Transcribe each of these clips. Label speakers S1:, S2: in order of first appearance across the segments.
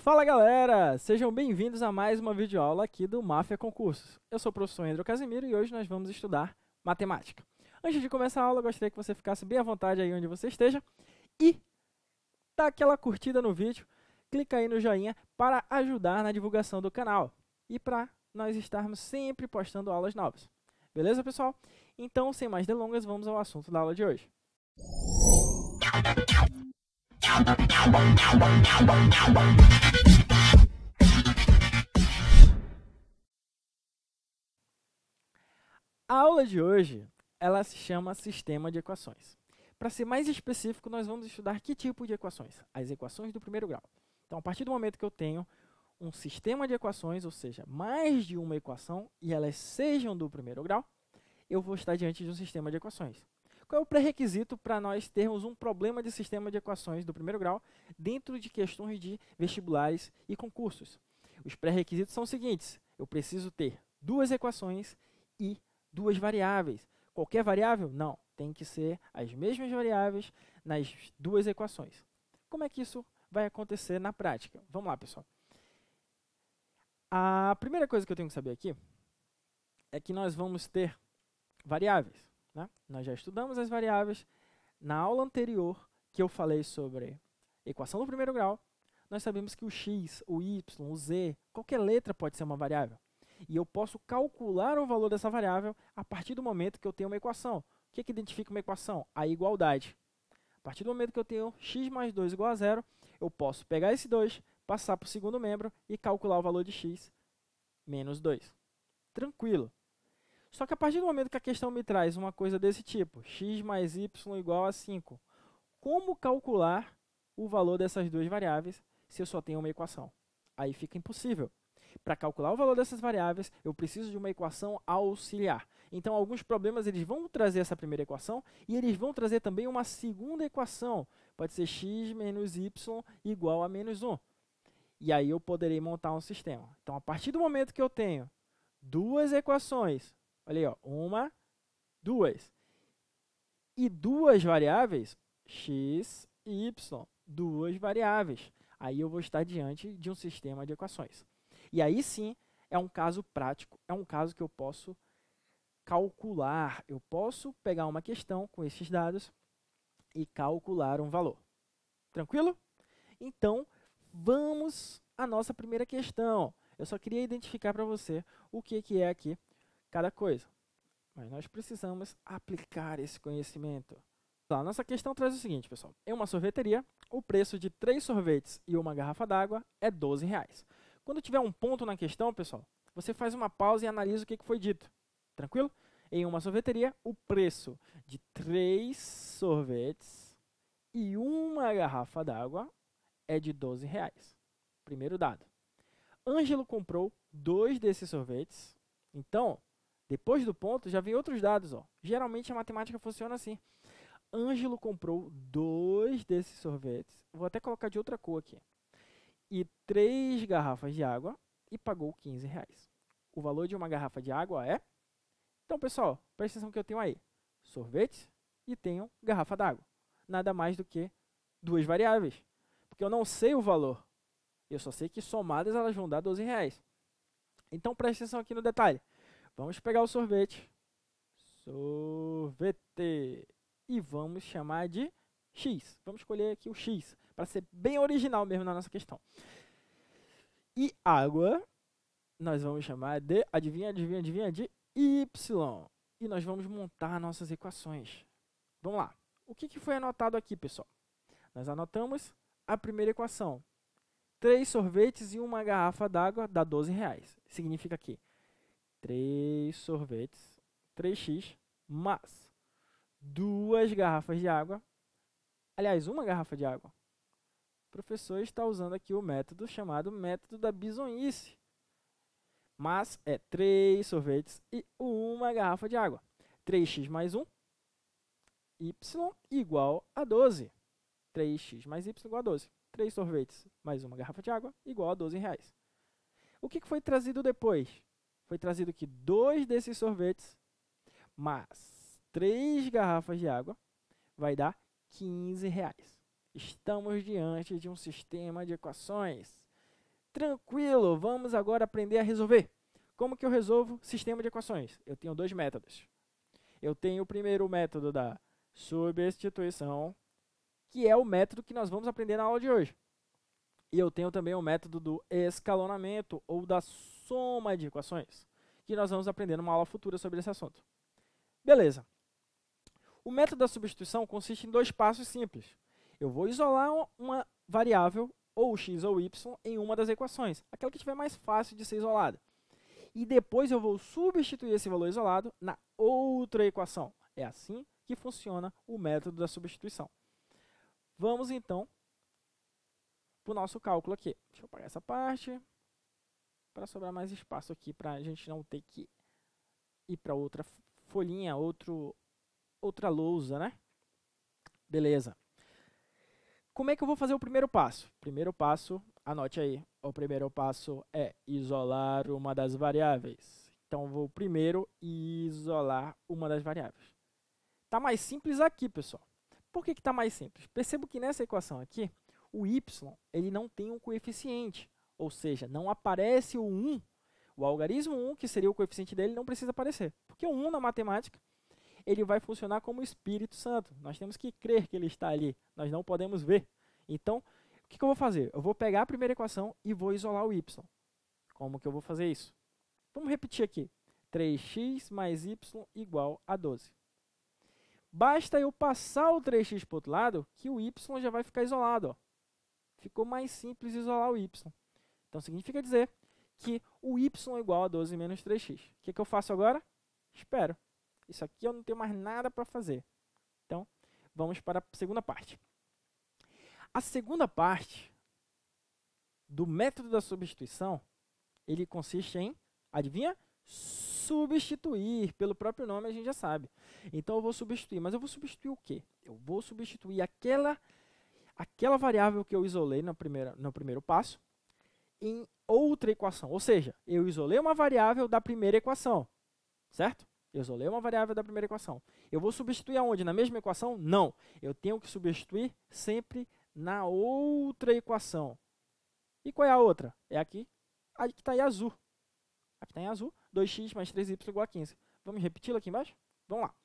S1: Fala galera, sejam bem-vindos a mais uma videoaula aqui do Máfia Concursos. Eu sou o professor André Casimiro e hoje nós vamos estudar matemática. Antes de começar a aula, eu gostaria que você ficasse bem à vontade aí onde você esteja e dá aquela curtida no vídeo, clica aí no joinha para ajudar na divulgação do canal e para nós estarmos sempre postando aulas novas. Beleza, pessoal? Então, sem mais delongas, vamos ao assunto da aula de hoje. A aula de hoje, ela se chama Sistema de Equações. Para ser mais específico, nós vamos estudar que tipo de equações? As equações do primeiro grau. Então, a partir do momento que eu tenho um sistema de equações, ou seja, mais de uma equação, e elas sejam do primeiro grau, eu vou estar diante de um sistema de equações. Qual é o pré-requisito para nós termos um problema de sistema de equações do primeiro grau dentro de questões de vestibulares e concursos? Os pré-requisitos são os seguintes: eu preciso ter duas equações e duas variáveis. Qualquer variável? Não. Tem que ser as mesmas variáveis nas duas equações. Como é que isso vai acontecer na prática? Vamos lá, pessoal. A primeira coisa que eu tenho que saber aqui é que nós vamos ter variáveis, né? Nós já estudamos as variáveis na aula anterior que eu falei sobre equação do primeiro grau. Nós sabemos que o x, o y, o z, qualquer letra pode ser uma variável. E eu posso calcular o valor dessa variável a partir do momento que eu tenho uma equação. O que identifica uma equação? A igualdade. A partir do momento que eu tenho x mais 2 igual a 0, eu posso pegar esse 2, passar para o segundo membro e calcular o valor de x menos 2. Tranquilo. Só que a partir do momento que a questão me traz uma coisa desse tipo, x mais y igual a 5, como calcular o valor dessas duas variáveis se eu só tenho uma equação? Aí fica impossível. Para calcular o valor dessas variáveis, eu preciso de uma equação auxiliar. Então, alguns problemas eles vão trazer essa primeira equação e eles vão trazer também uma segunda equação. Pode ser x menos y igual a menos 1. E aí eu poderei montar um sistema. Então, a partir do momento que eu tenho duas equações, olha aí, ó, uma, duas, e duas variáveis, x e y, duas variáveis. Aí eu vou estar diante de um sistema de equações. E aí sim, é um caso prático, é um caso que eu posso calcular. Eu posso pegar uma questão com esses dados e calcular um valor. Tranquilo? Então, vamos à nossa primeira questão. Eu só queria identificar para você o que é aqui cada coisa. Mas nós precisamos aplicar esse conhecimento. A nossa questão traz o seguinte, pessoal. Em uma sorveteria, o preço de 3 sorvetes e uma garrafa d'água é R$12. Quando tiver um ponto na questão, pessoal, você faz uma pausa e analisa o que foi dito. Tranquilo? Em uma sorveteria, o preço de 3 sorvetes e uma garrafa d'água é de R$12. Primeiro dado. Ângelo comprou 2 desses sorvetes. Então, depois do ponto, já vem outros dados. Ó. Geralmente, a matemática funciona assim. Ângelo comprou 2 desses sorvetes. Vou até colocar de outra cor aqui. E 3 garrafas de água e pagou R$15. O valor de uma garrafa de água é... Então, pessoal, presta atenção que eu tenho aí. Sorvete e tenho garrafa d'água. Nada mais do que duas variáveis. Porque eu não sei o valor. Eu só sei que somadas elas vão dar R$12. Então, presta atenção aqui no detalhe. Vamos pegar o sorvete. Sorvete. E vamos chamar de x. Vamos escolher aqui o x, para ser bem original mesmo na nossa questão. E água, nós vamos chamar de, adivinha, de y. E nós vamos montar nossas equações. Vamos lá. O que foi anotado aqui, pessoal? Nós anotamos a primeira equação. 3 sorvetes e uma garrafa d'água dá R$12. Significa que 3 sorvetes, 3x, mais 2 garrafas de água. Aliás, uma garrafa de água. O professor está usando aqui o método chamado método da bizonhice. Mas é 3 sorvetes e uma garrafa de água. 3x mais 1, y igual a 12. 3x mais y igual a 12. 3 sorvetes mais uma garrafa de água igual a R$12. O que foi trazido depois? Foi trazido que 2 desses sorvetes mais 3 garrafas de água vai dar R$15. Estamos diante de um sistema de equações. Tranquilo, vamos agora aprender a resolver. Como que eu resolvo sistema de equações? Eu tenho dois métodos. Eu tenho o primeiro método da substituição, que é o método que nós vamos aprender na aula de hoje. E eu tenho também o método do escalonamento ou da soma de equações, que nós vamos aprender numa aula futura sobre esse assunto. Beleza. O método da substituição consiste em dois passos simples. Eu vou isolar uma variável, ou x ou y, em uma das equações, aquela que estiver mais fácil de ser isolada. E depois eu vou substituir esse valor isolado na outra equação. É assim que funciona o método da substituição. Vamos então para o nosso cálculo aqui. Deixa eu apagar essa parte para sobrar mais espaço aqui, para a gente não ter que ir para outra folhinha, outra lousa, né? Beleza. Como é que eu vou fazer o primeiro passo? Primeiro passo, anote aí. O primeiro passo é isolar uma das variáveis. Então, eu vou primeiro isolar uma das variáveis. Está mais simples aqui, pessoal. Por que está mais simples? Percebo que nessa equação aqui, o y ele não tem um coeficiente. Ou seja, não aparece o 1. O algarismo 1, que seria o coeficiente dele, não precisa aparecer. Porque o 1 na matemática, ele vai funcionar como o Espírito Santo. Nós temos que crer que ele está ali. Nós não podemos ver. Então, o que eu vou fazer? Eu vou pegar a primeira equação e vou isolar o y. Como que eu vou fazer isso? Vamos repetir aqui. 3x mais y igual a 12. Basta eu passar o 3x para o outro lado, que o y já vai ficar isolado. Ó. Ficou mais simples isolar o y. Então, significa dizer que o y é igual a 12 menos 3x. O que eu faço agora? Espero. Isso aqui eu não tenho mais nada para fazer. Então, vamos para a segunda parte. A segunda parte do método da substituição, ele consiste em, adivinha? Substituir. Pelo próprio nome a gente já sabe. Então, eu vou substituir. Mas eu vou substituir o quê? Eu vou substituir aquela variável que eu isolei no primeiro passo em outra equação. Ou seja, eu isolei uma variável da primeira equação. Certo? Eu isolei uma variável da primeira equação. Eu vou substituir aonde? Na mesma equação? Não. Eu tenho que substituir sempre na outra equação. E qual é a outra? É aqui. A que está em azul. Aqui está em azul. 2x mais 3y igual a 15. Vamos repeti-la aqui embaixo? Vamos lá.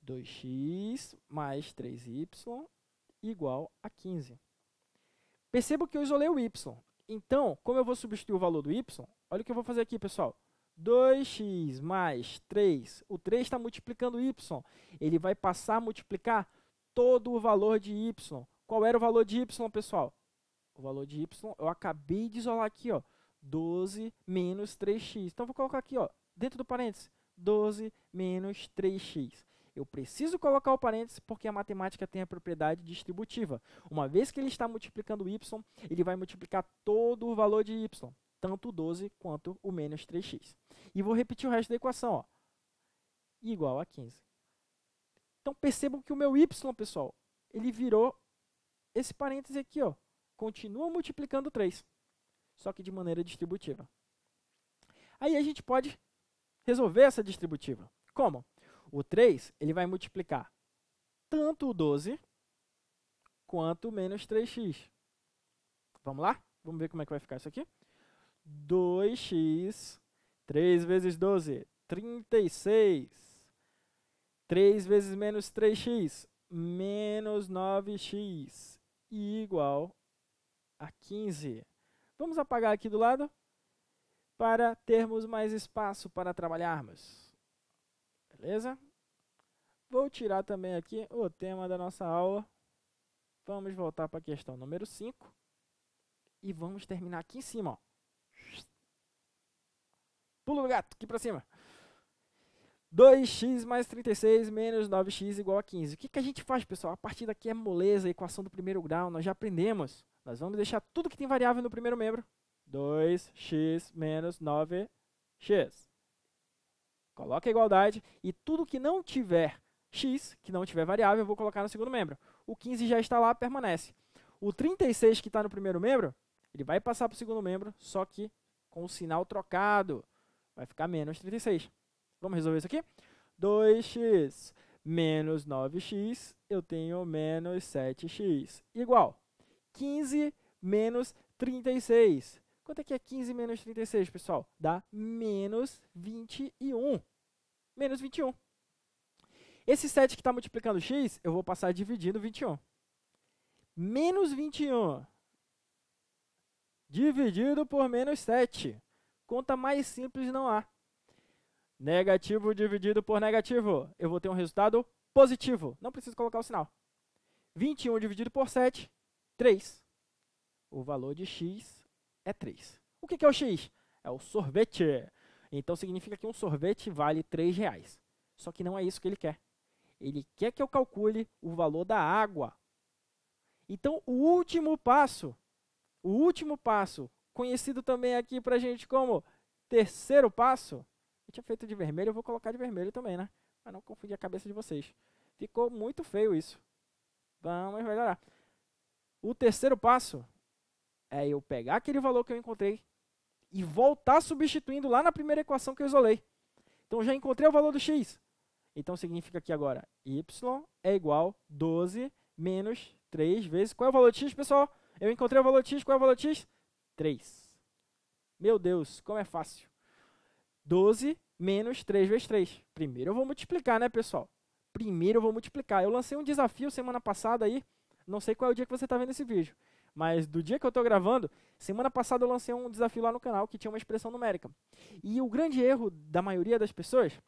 S1: 2x mais 3y igual a 15. Perceba que eu isolei o y. Então, como eu vou substituir o valor do y, olha o que eu vou fazer aqui, pessoal. 2x mais 3, o 3 está multiplicando y, ele vai passar a multiplicar todo o valor de y. Qual era o valor de y, pessoal? O valor de y, eu acabei de isolar aqui, ó, 12 menos 3x. Então, vou colocar aqui, ó, dentro do parênteses, 12 menos 3x. Eu preciso colocar o parênteses porque a matemática tem a propriedade distributiva. Uma vez que ele está multiplicando y, ele vai multiplicar todo o valor de y. Tanto o 12 quanto o menos 3x. E vou repetir o resto da equação. Ó, igual a 15. Então, percebam que o meu y, pessoal, ele virou esse parêntese aqui. Ó, continua multiplicando 3, só que de maneira distributiva. Aí a gente pode resolver essa distributiva. Como? O 3 ele vai multiplicar tanto o 12 quanto o menos 3x. Vamos lá? Vamos ver como é que vai ficar isso aqui? 2x, 3 vezes 12, 36. 3 vezes menos 3x, menos 9x, igual a 15. Vamos apagar aqui do lado para termos mais espaço para trabalharmos. Beleza? Vou tirar também aqui o tema da nossa aula. Vamos voltar para a questão número 5. E vamos terminar aqui em cima, ó. Pulo do gato, aqui para cima. 2x mais 36 menos 9x igual a 15. O que a gente faz, pessoal? A partir daqui é moleza, a equação do primeiro grau, nós já aprendemos. Nós vamos deixar tudo que tem variável no primeiro membro. 2x menos 9x. Coloca a igualdade e tudo que não tiver x, que não tiver variável, eu vou colocar no segundo membro. O 15 já está lá, permanece. O 36 que está no primeiro membro, ele vai passar para o segundo membro, só que com o sinal trocado. Vai ficar menos 36. Vamos resolver isso aqui? 2x menos 9x, eu tenho menos 7x. Igual 15 menos 36. Quanto é que é 15 menos 36, pessoal? Dá menos 21. Menos 21. Esse 7 que está multiplicando x, eu vou passar dividindo 21. Menos 21 dividido por menos 7. Conta mais simples não há. Negativo dividido por negativo. Eu vou ter um resultado positivo. Não preciso colocar o sinal. 21 dividido por 7, 3. O valor de x é 3. O que é o x? É o sorvete. Então, significa que um sorvete vale R$3. Só que não é isso que ele quer. Ele quer que eu calcule o valor da água. Então, o último passo, conhecido também aqui para a gente como terceiro passo, eu tinha feito de vermelho, eu vou colocar de vermelho também, né? Para não confundir a cabeça de vocês. Ficou muito feio isso. Vamos melhorar. O terceiro passo é eu pegar aquele valor que eu encontrei e voltar substituindo lá na primeira equação que eu isolei. Então, já encontrei o valor do x. Então, significa que agora y é igual a 12 menos 3 vezes... Qual é o valor de x, pessoal? Eu encontrei o valor de x. Qual é o valor de x? 3. Meu Deus, como é fácil. 12 menos 3 vezes 3. Primeiro eu vou multiplicar, né, pessoal? Primeiro eu vou multiplicar. Eu lancei um desafio semana passada aí. Não sei qual é o dia que você está vendo esse vídeo. Mas do dia que eu estou gravando, semana passada eu lancei um desafio lá no canal que tinha uma expressão numérica. E o grande erro da maioria das pessoas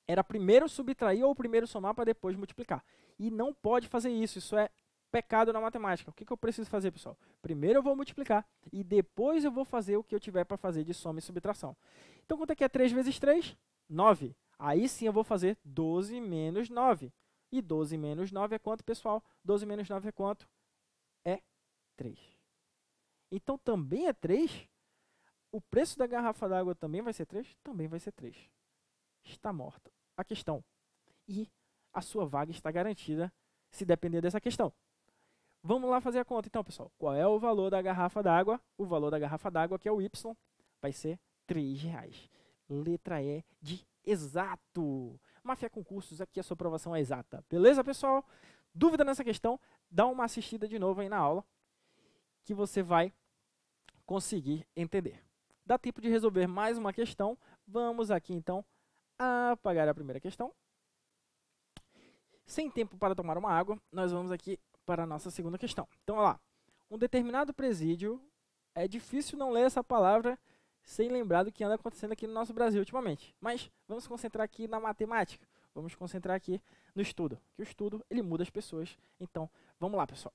S1: era primeiro subtrair ou primeiro somar para depois multiplicar. E não pode fazer isso. Isso é pecado na matemática. O que eu preciso fazer, pessoal? Primeiro eu vou multiplicar e depois eu vou fazer o que eu tiver para fazer de soma e subtração. Então, quanto é que é 3 vezes 3? 9. Aí sim eu vou fazer 12 menos 9. E 12 menos 9 é quanto, pessoal? 12 menos 9 é quanto? É 3. Então, também é 3? O preço da garrafa d'água também vai ser 3? Também vai ser 3. Está morta a questão. E a sua vaga está garantida se depender dessa questão. Vamos lá fazer a conta, então, pessoal. Qual é o valor da garrafa d'água? O valor da garrafa d'água, que é o y, vai ser R$3. Letra E de exato. Mafia Concursos, aqui a sua aprovação é exata. Beleza, pessoal? Dúvida nessa questão? Dá uma assistida de novo aí na aula, que você vai conseguir entender. Dá tempo de resolver mais uma questão. Vamos aqui, então, apagar a primeira questão. Sem tempo para tomar uma água, nós vamos aqui para a nossa segunda questão. Então, olha lá. Um determinado presídio, é difícil não ler essa palavra sem lembrar do que anda acontecendo aqui no nosso Brasil ultimamente. Mas vamos concentrar aqui na matemática. Vamos concentrar aqui no estudo. Que o estudo, ele muda as pessoas. Então, vamos lá, pessoal.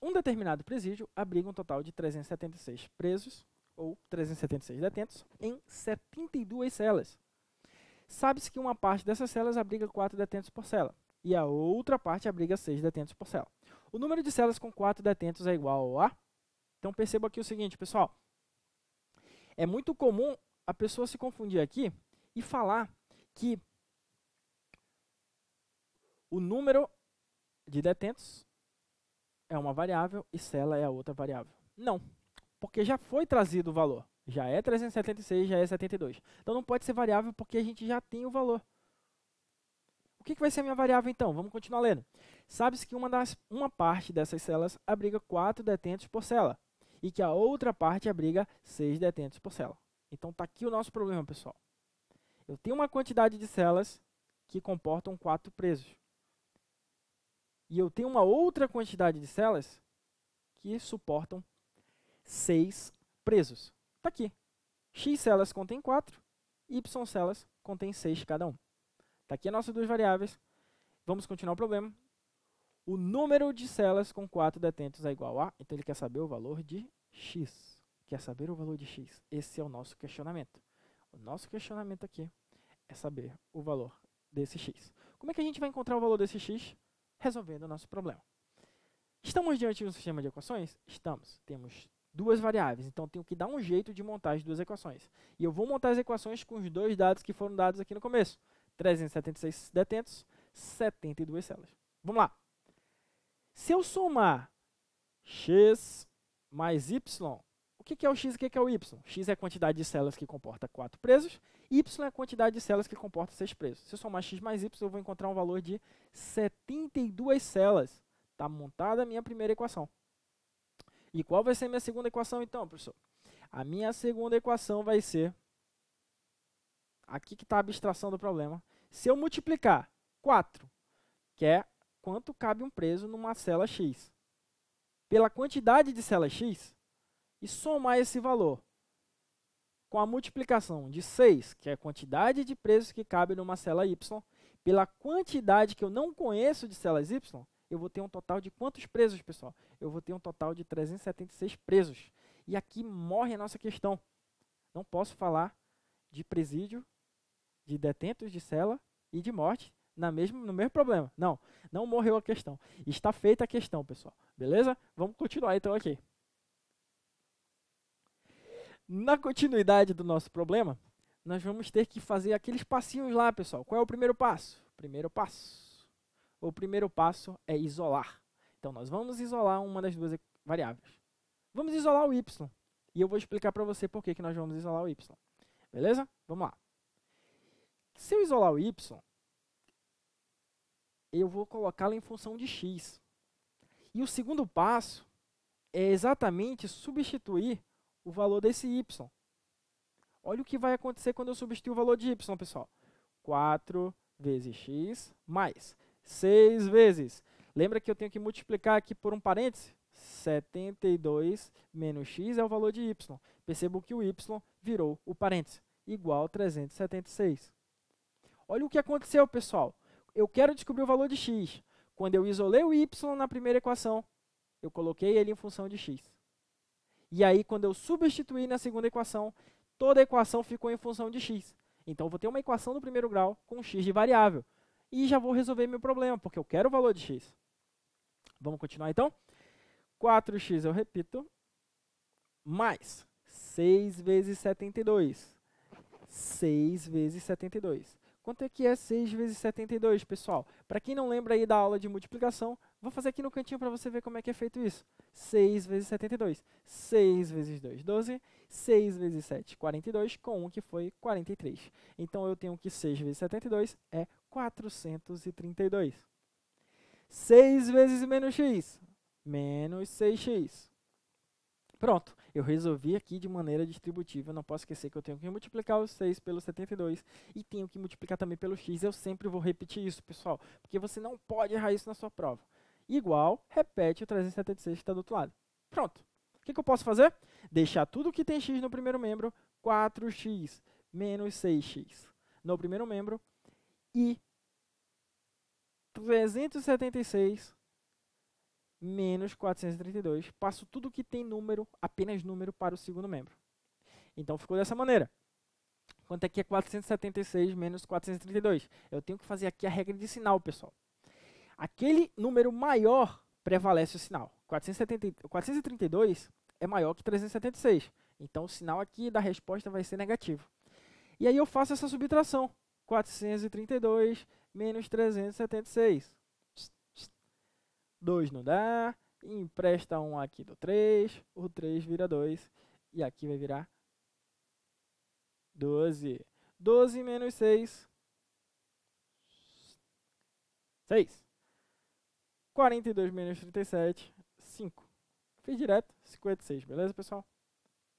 S1: Um determinado presídio abriga um total de 376 presos, ou 376 detentos, em 72 celas. Sabe-se que uma parte dessas celas abriga 4 detentos por cela, e a outra parte abriga 6 detentos por cela. O número de celas com 4 detentos é igual a... Então, perceba aqui o seguinte, pessoal. É muito comum a pessoa se confundir aqui e falar que o número de detentos é uma variável e cela é a outra variável. Não, porque já foi trazido o valor. Já é 376, já é 72. Então, não pode ser variável porque a gente já tem o valor. O que vai ser a minha variável, então? Vamos continuar lendo. Sabe-se que uma parte dessas celas abriga 4 detentos por cela e que a outra parte abriga 6 detentos por cela. Então, está aqui o nosso problema, pessoal. Eu tenho uma quantidade de celas que comportam 4 presos. E eu tenho uma outra quantidade de celas que suportam 6 presos. Está aqui. X celas contém 4, Y celas contém 6 cada um. Está aqui as nossas duas variáveis. Vamos continuar o problema. O número de celas com 4 detentos é igual a... Então, ele quer saber o valor de x. Quer saber o valor de x. Esse é o nosso questionamento. O nosso questionamento aqui é saber o valor desse x. Como é que a gente vai encontrar o valor desse x? Resolvendo o nosso problema. Estamos diante de um sistema de equações? Estamos. Temos duas variáveis, então tenho que dar um jeito de montar as duas equações. E eu vou montar as equações com os dois dados que foram dados aqui no começo. 376 detentos, 72 celas. Vamos lá. Se eu somar x mais y, o que é o x e o que é o y? X é a quantidade de celas que comporta 4 presos, y é a quantidade de celas que comporta 6 presos. Se eu somar x mais y, eu vou encontrar um valor de 72 celas. Está montada a minha primeira equação. E qual vai ser a minha segunda equação, então, professor? A minha segunda equação vai ser, aqui que está a abstração do problema, se eu multiplicar 4, que é quanto cabe um preso numa cela X, pela quantidade de células X, e somar esse valor com a multiplicação de 6, que é a quantidade de presos que cabe numa célula Y, pela quantidade que eu não conheço de células Y, eu vou ter um total de quantos presos, pessoal? Eu vou ter um total de 376 presos. E aqui morre a nossa questão. Não posso falar de presídio, de detentos de cela e de morte no mesmo problema. Não morreu a questão. Está feita a questão, pessoal. Beleza? Vamos continuar então aqui. Na continuidade do nosso problema, nós vamos ter que fazer aqueles passinhos lá, pessoal. Qual é o primeiro passo? O primeiro passo é isolar. Então, nós vamos isolar uma das duas variáveis. Vamos isolar o y. E eu vou explicar para você por que nós vamos isolar o y. Beleza? Vamos lá. Se eu isolar o y, eu vou colocá-lo em função de x. E o segundo passo é exatamente substituir o valor desse y. Olha o que vai acontecer quando eu substituir o valor de y, pessoal. 4 vezes x mais 6 vezes. Lembra que eu tenho que multiplicar aqui por um parêntese? 72 menos x é o valor de y. Percebo que o y virou o parêntese, igual a 376. Olha o que aconteceu, pessoal. Eu quero descobrir o valor de x. Quando eu isolei o y na primeira equação, eu coloquei ele em função de x. E aí, quando eu substituir na segunda equação, toda a equação ficou em função de x. Então, eu vou ter uma equação do primeiro grau com x de variável. E já vou resolver meu problema, porque eu quero o valor de x. Vamos continuar, então? 4x, eu repito, mais 6 vezes 72. 6 vezes 72. Quanto é que é 6 vezes 72, pessoal? Para quem não lembra aí da aula de multiplicação, vou fazer aqui no cantinho para você ver como é que é feito isso. 6 vezes 72. 6 vezes 2, 12. 6 vezes 7, 42, com 1 que foi 43. Então, eu tenho que 6 vezes 72 é 432. 6 vezes menos x, menos 6x. Pronto, eu resolvi aqui de maneira distributiva. Eu não posso esquecer que eu tenho que multiplicar o 6 pelo 72 e tenho que multiplicar também pelo x. Eu sempre vou repetir isso, pessoal, porque você não pode errar isso na sua prova. Igual, repete o 376 que está do outro lado. Pronto. O que eu posso fazer? Deixar tudo que tem x no primeiro membro, 4x menos 6x no primeiro membro e 376 menos 432. Passo tudo que tem número, apenas número, para o segundo membro. Então, ficou dessa maneira. Quanto é que é 476 menos 432? Eu tenho que fazer aqui a regra de sinal, pessoal. Aquele número maior prevalece o sinal. 432 é maior que 376. Então, o sinal aqui da resposta vai ser negativo. E aí eu faço essa subtração. 432 menos 376. 2 não dá. Empresta 1 aqui do 3. O 3 vira 2. E aqui vai virar 12. 12 menos 6. 6. 42 menos 37. 5. Fiz direto. 56. Beleza, pessoal?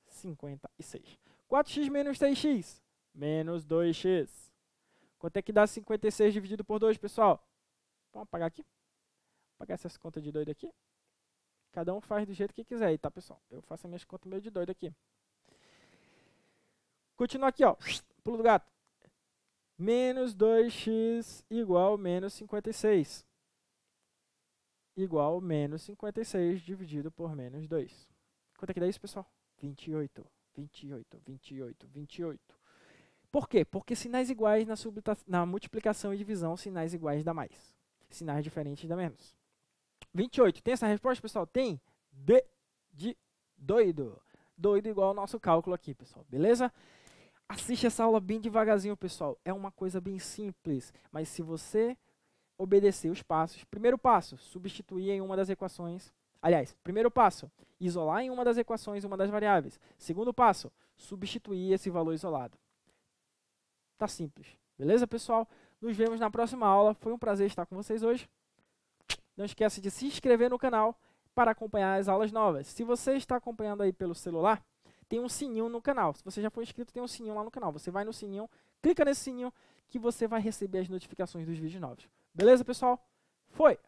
S1: 56. 4x menos 6x. Menos 2x. Quanto é que dá 56 dividido por 2, pessoal? Vamos apagar aqui. Pagar essas contas de doido aqui. Cada um faz do jeito que quiser aí, tá, pessoal? Eu faço as minhas contas meio de doido aqui. Continua aqui, ó. Pulo do gato. Menos 2x igual menos 56. Igual menos 56 dividido por menos 2. Quanto é que dá isso, pessoal? 28. 28, 28, 28. Por quê? Porque sinais iguais na multiplicação e divisão, sinais iguais dá mais. Sinais diferentes dá menos. 28. Tem essa resposta, pessoal? Tem. D de doido. Doido igual ao nosso cálculo aqui, pessoal. Beleza? Assiste essa aula bem devagarzinho, pessoal. É uma coisa bem simples. Mas se você obedecer os passos. Primeiro passo, substituir em uma das equações. Aliás, primeiro passo, isolar em uma das equações uma das variáveis. Segundo passo, substituir esse valor isolado. Tá simples. Beleza, pessoal? Nos vemos na próxima aula. Foi um prazer estar com vocês hoje. Não esqueça de se inscrever no canal, para acompanhar as aulas novas. Se você está acompanhando aí pelo celular, tem um sininho no canal. Se você já for inscrito, tem um sininho lá no canal. Você vai no sininho, clica nesse sininho que você vai receber as notificações dos vídeos novos. Beleza, pessoal? Foi!